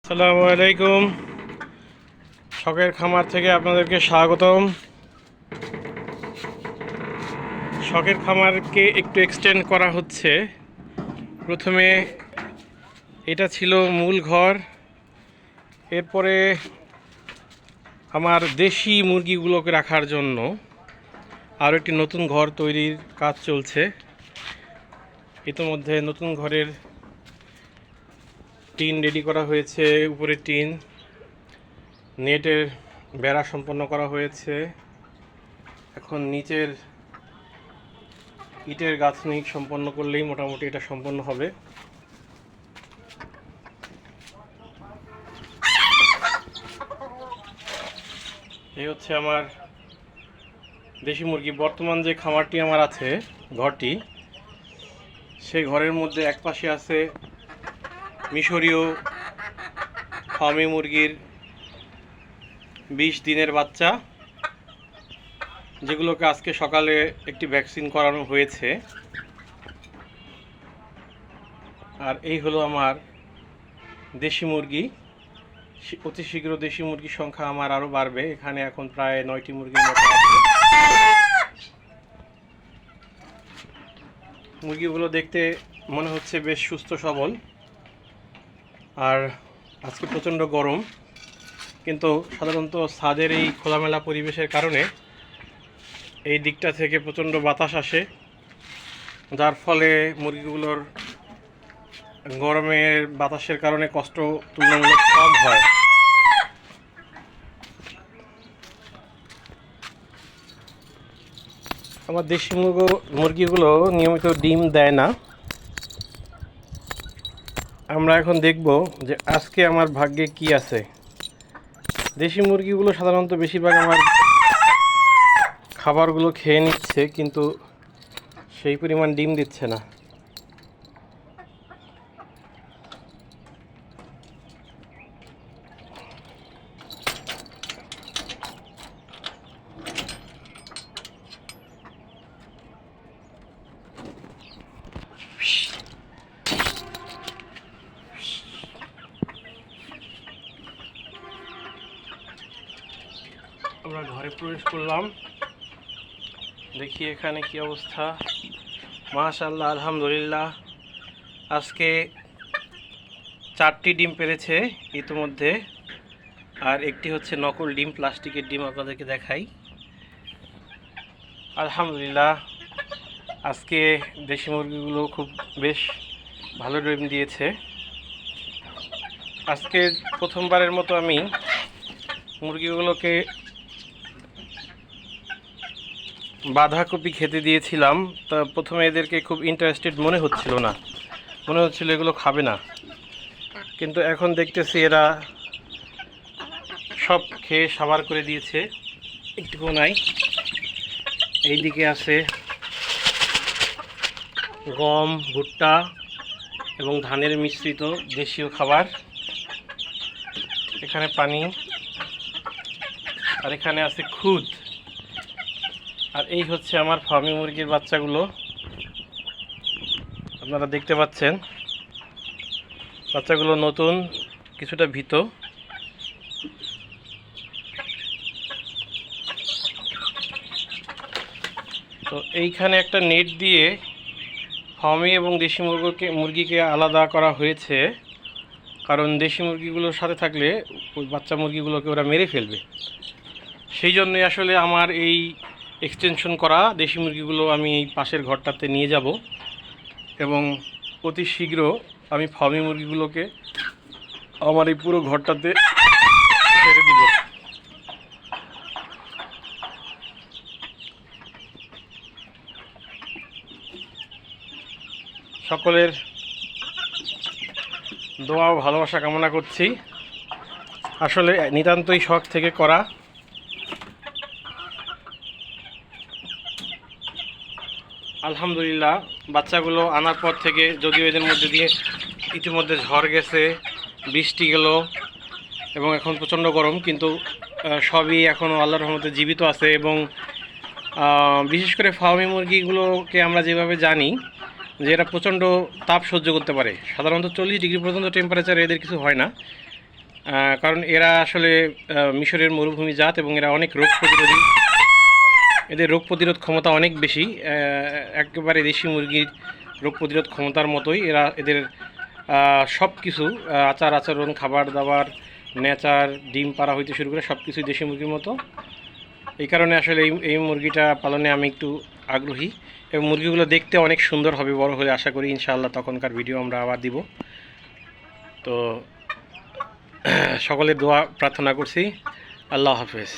আসসালামু আলাইকুম। শখের খামার থেকে আপনাদেরকে স্বাগতম। শখের খামারকে একটু এক্সটেন্ড করা হচ্ছে। প্রথমে এটা ছিল মূল ঘর, এরপরে আমার দেশি মুরগিগুলোকে রাখার জন্য আরও একটি নতুন ঘর তৈরির কাজ চলছে। ইতিমধ্যে নতুন ঘরের টিন রেডি করা হয়েছে, উপরে টিন, নেটের বেড়া সম্পন্ন করা হয়েছে। এখন নিচের ইটের গাঁথনি সম্পন্ন করলেই মোটামুটি এটা সম্পন্ন হবে। এই হচ্ছে আমার দেশি মুরগি। বর্তমান যে খামারটি আমার আছে, ঘরটি, সেই ঘরের মধ্যে এক পাশে আছে মিশরীয় ফার্মি মুরগির 20 দিনের বাচ্চা, যেগুলোকে আজকে সকালে একটি ভ্যাকসিন করানো হয়েছে। আর এই হলো আমার দেশি মুরগি। অতি শীঘ্র দেশি মুরগির সংখ্যা আমার আরও বাড়বে। এখানে এখন প্রায় 9টি মুরগির মতো আছে। মুরগিগুলো দেখতে মনে হচ্ছে বেশ সুস্থ সবল। আর আজকে প্রচণ্ড গরম, কিন্তু সাধারণত ছাদের এই খোলামেলা পরিবেশের কারণে এই দিকটা থেকে প্রচণ্ড বাতাস আসে, যার ফলে মুরগিগুলোর গরমের বাতাসের কারণে কষ্ট তুলনামূলক কম হয়। আমার দেশি মুরগিগুলো নিয়মিত ডিম দেয় না। আমরা এখন দেখব যে আজকে আমার ভাগ্যে কি আছে। দেশি মুরগিগুলো সাধারণত বেশিরভাগ আমার খাবারগুলো খেয়ে নিচ্ছে, কিন্তু সেই পরিমাণ ডিম দিচ্ছে না। আমরা ঘরে প্রবেশ করলাম, দেখি এখানে কি অবস্থা। মাশাআল্লাহ, আলহামদুলিল্লাহ। আজকে 4টি ডিম পেরেছে ইতিমধ্যে, আর একটি হচ্ছে নকল ডিম, প্লাস্টিকের ডিম। আপনাদেরকে দেখাই। আলহামদুলিল্লাহ, আজকে দেশি মুরগিগুলো খুব বেশ ভালো ডিম দিয়েছে। আজকে প্রথমবারের মতো আমি মুরগিগুলোকে বাঁধাকপি খেতে দিয়েছিলাম। তা প্রথমে এদেরকে খুব ইন্টারেস্টেড মনে হচ্ছিল না, মনে হচ্ছিল এগুলো খাবে না, কিন্তু এখন দেখতেছি এরা সব খেয়ে সাবার করে দিয়েছে, একটুকু নাই। এইদিকে আছে গম, ভুট্টা এবং ধানের মিশ্রিত দেশীয় খাবার। এখানে পানি, আর এখানে আছে খুদ। আর এই হচ্ছে আমার ফার্মি মুরগির বাচ্চাগুলো, আপনারা দেখতে পাচ্ছেন। বাচ্চাগুলো নতুন, কিছুটা ভীত। তো এইখানে একটা নেট দিয়ে ফার্মি এবং দেশি মুরগিকে আলাদা করা হয়েছে, কারণ দেশি মুরগিগুলোর সাথে থাকলে ওই বাচ্চা মুরগিগুলোকে ওরা মেরে ফেলবে। সেই জন্যই আসলে আমার এই এক্সটেনশন করা। দেশি মুরগিগুলো আমি এই পাশের ঘরটাতে নিয়ে যাব এবং অতি শীঘ্র আমি ফার্মি মুরগিগুলোকে আমার এই পুরো ঘরটাতে ছেড়ে দিব। সকলের দোয়া ও ভালোবাসা কামনা করছি। আসলে নিতান্তই শখ থেকে করা। আলহামদুলিল্লাহ, বাচ্চাগুলো আনার পর থেকে, যদিও এদের মধ্যে দিয়ে ইতিমধ্যে ঝড় গেছে, বৃষ্টি গেল এবং এখন প্রচণ্ড গরম, কিন্তু সবই এখনও আল্লাহর রহমতে জীবিত আছে। এবং বিশেষ করে ফার্মি মুরগিগুলোকে আমরা যেভাবে জানি যে এরা প্রচণ্ড তাপ সহ্য করতে পারে। সাধারণত 40 ডিগ্রি পর্যন্ত টেম্পারেচার এদের কিছু হয় না, কারণ এরা আসলে মিশরের মরুভূমি জাত এবং এরা অনেক রোগ প্রতিরোধী, এদের রোগ প্রতিরোধ ক্ষমতা অনেক বেশি। একেবারে দেশি মুরগির রোগ প্রতিরোধ ক্ষমতার মতোই এদের সব কিছু, আচার আচরণ, খাবার দাবার, নেচার, ডিম পাড়া হইতে শুরু করে সব কিছুই দেশি মুরগির মতো। এই কারণে আসলে এই মুরগিটা পালনে আমি একটু আগ্রহী এবং মুরগিগুলো দেখতে অনেক সুন্দর হবে বড় হলে, আশা করি ইনশাআল্লাহ তখনকার ভিডিও আমরা আবার দিব। তো সকলের দোয়া প্রার্থনা করছি। আল্লাহ হাফেজ।